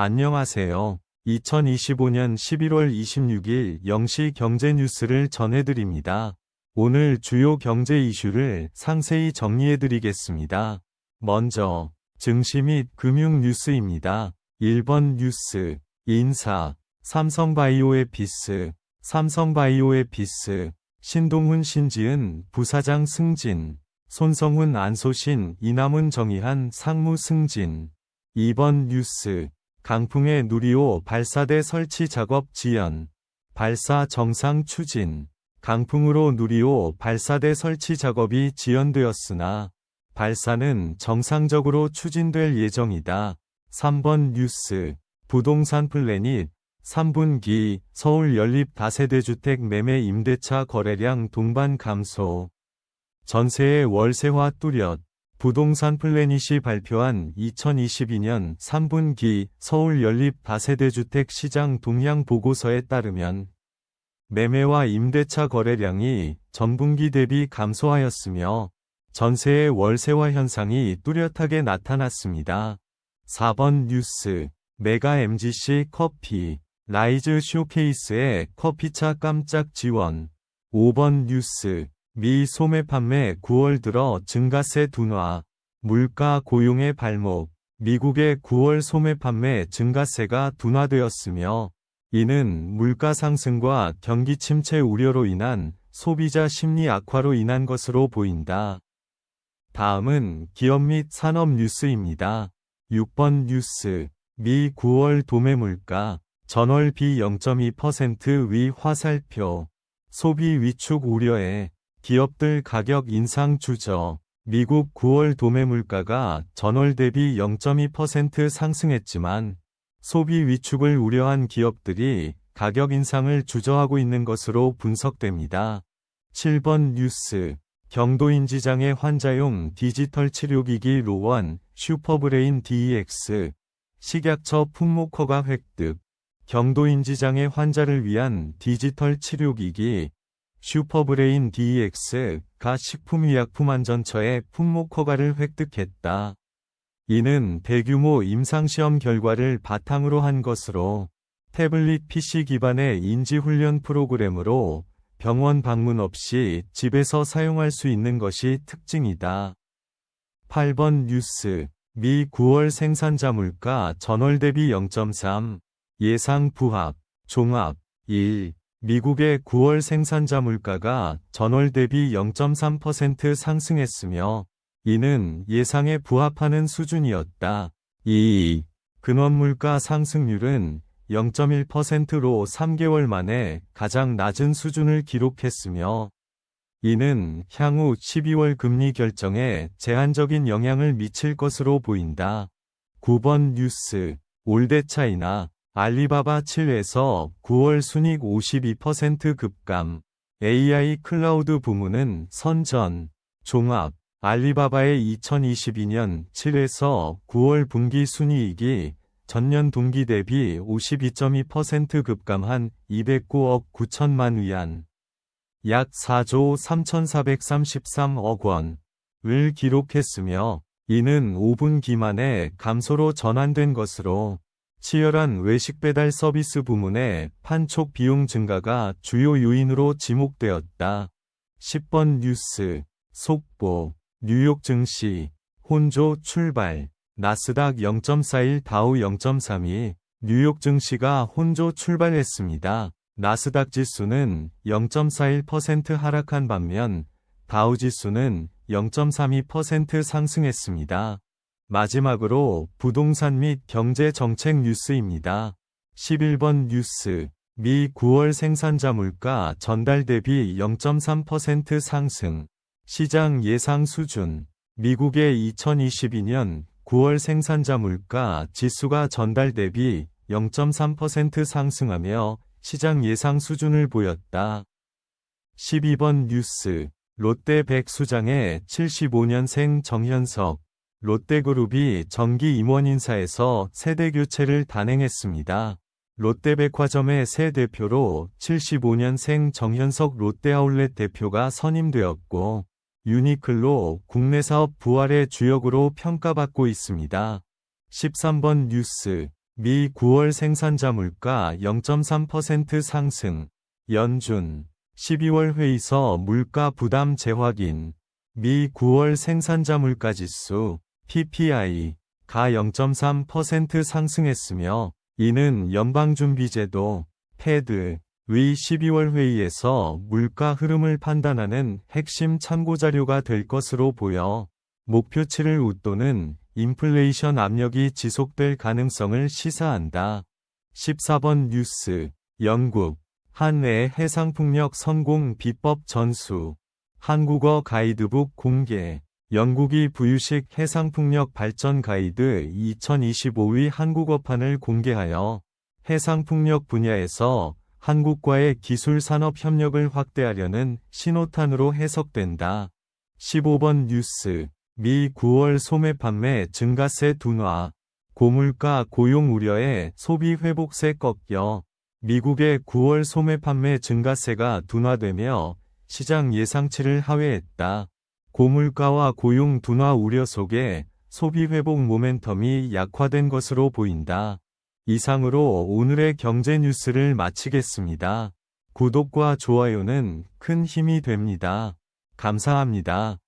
안녕하세요. 2025년 11월 26일 0시 경제 뉴스를 전해드립니다. 오늘 주요 경제 이슈를 상세히 정리해드리겠습니다. 먼저 증시 및 금융 뉴스입니다. 1번 뉴스, 인사, 삼성바이오에피스, 신동훈 신지은 부사장 승진, 손성훈 안소신 이남훈 정의한 상무 승진. 2번 뉴스, 강풍의 누리호 발사대 설치 작업 지연, 발사 정상 추진. 강풍으로 누리호 발사대 설치 작업이 지연되었으나 발사는 정상적으로 추진될 예정이다. 3번 뉴스, 부동산 플래닛, 3분기 서울 연립 다세대주택 매매 임대차 거래량 동반 감소. 전세의 월세화 뚜렷. 부동산 플래닛이 발표한 2022년 3분기 서울 연립 다세대주택 시장 동향 보고서에 따르면 매매와 임대차 거래량이 전분기 대비 감소하였으며 전세의 월세화 현상이 뚜렷하게 나타났습니다. 4번 뉴스, 메가 MGC 커피, 라이즈 쇼케이스의 커피차 깜짝 지원. 5번 뉴스, 미 소매 판매 9월 들어 증가세 둔화, 물가 고용의 발목. 미국의 9월 소매 판매 증가세가 둔화되었으며 이는 물가 상승과 경기 침체 우려로 인한 소비자 심리 악화로 인한 것으로 보인다. 다음은 기업 및 산업 뉴스입니다. 6번 뉴스, 미 9월 도매 물가, 전월 비 0.2% 위 화살표. 소비 위축 우려에 기업들 가격 인상 주저. 미국 9월 도매 물가가 전월 대비 0.2% 상승했지만 소비 위축을 우려한 기업들이 가격 인상을 주저하고 있는 것으로 분석됩니다. 7번 뉴스, 경도인지장애 환자용 디지털 치료기기 로원 슈퍼브레인 DX, 식약처 품목허가 획득. 경도인지장애 환자를 위한 디지털 치료기기 슈퍼브레인 DX가 식품의약품안전처의 품목허가를 획득했다. 이는 대규모 임상시험 결과를 바탕으로 한 것으로 태블릿 PC 기반의 인지훈련 프로그램으로 병원 방문 없이 집에서 사용할 수 있는 것이 특징이다. 8번 뉴스, 미 9월 생산자 물가 전월 대비 0.3, 예상 부합, 종합. 1. 미국의 9월 생산자 물가가 전월 대비 0.3% 상승했으며 이는 예상에 부합하는 수준이었다. 2. 근원물가 상승률은 0.1%로 3개월 만에 가장 낮은 수준을 기록했으며 이는 향후 12월 금리 결정에 제한적인 영향을 미칠 것으로 보인다. 9번 뉴스, 올드차이나, 알리바바 7에서 9월 순이익 52% 급감. AI 클라우드 부문은 선전, 종합. 알리바바의 2022년 7에서 9월 분기 순이익이 전년 동기 대비 52.2% 급감한 209억 9천만 위안, 약 4조 3,433억 원을 기록했으며 이는 5분기 만에 감소로 전환된 것으로 치열한 외식 배달 서비스 부문의 판촉 비용 증가가 주요 요인으로 지목되었다. 10번 뉴스, 속보, 뉴욕 증시, 혼조 출발, 나스닥 0.41 다우 0.32, 뉴욕 증시가 혼조 출발했습니다. 나스닥 지수는 0.41% 하락한 반면 다우 지수는 0.32% 상승했습니다. 마지막으로 부동산 및 경제 정책 뉴스입니다. 11번 뉴스, 미 9월 생산자 물가 전달 대비 0.3% 상승, 시장 예상 수준. 미국의 2022년 9월 생산자 물가 지수가 전달 대비 0.3% 상승하며 시장 예상 수준을 보였다. 12번 뉴스, 롯데 백수장의 75년생 정현석, 롯데그룹이 정기 임원 인사에서 세대 교체를 단행했습니다. 롯데백화점의 새 대표로 75년생 정현석 롯데아울렛 대표가 선임되었고 유니클로 국내 사업 부활의 주역으로 평가받고 있습니다. 13번 뉴스, 미 9월 생산자 물가 0.3% 상승. 연준 12월 회의서 물가 부담 재확인. 미 9월 생산자 물가 지수 PPI가 0.3% 상승했으며 이는 연방준비제도 패드 의 12월 회의에서 물가 흐름을 판단하는 핵심 참고자료가 될 것으로 보여 목표치를 웃도는 인플레이션 압력이 지속될 가능성을 시사한다. 14번 뉴스 영국 한해 해상풍력 성공 비법 전수. 한국어 가이드북 공개. 영국이 부유식 해상풍력 발전 가이드 2025의 한국어판을 공개하여 해상풍력 분야에서 한국과의 기술 산업 협력을 확대하려는 신호탄으로 해석된다. 15번 뉴스 미 9월 소매 판매 증가세 둔화. 고물가 고용 우려에 소비 회복세 꺾여. 미국의 9월 소매 판매 증가세가 둔화되며 시장 예상치를 하회했다. 고물가와 고용 둔화 우려 속에 소비 회복 모멘텀이 약화된 것으로 보인다. 이상으로 오늘의 경제 뉴스를 마치겠습니다. 구독과 좋아요는 큰 힘이 됩니다. 감사합니다.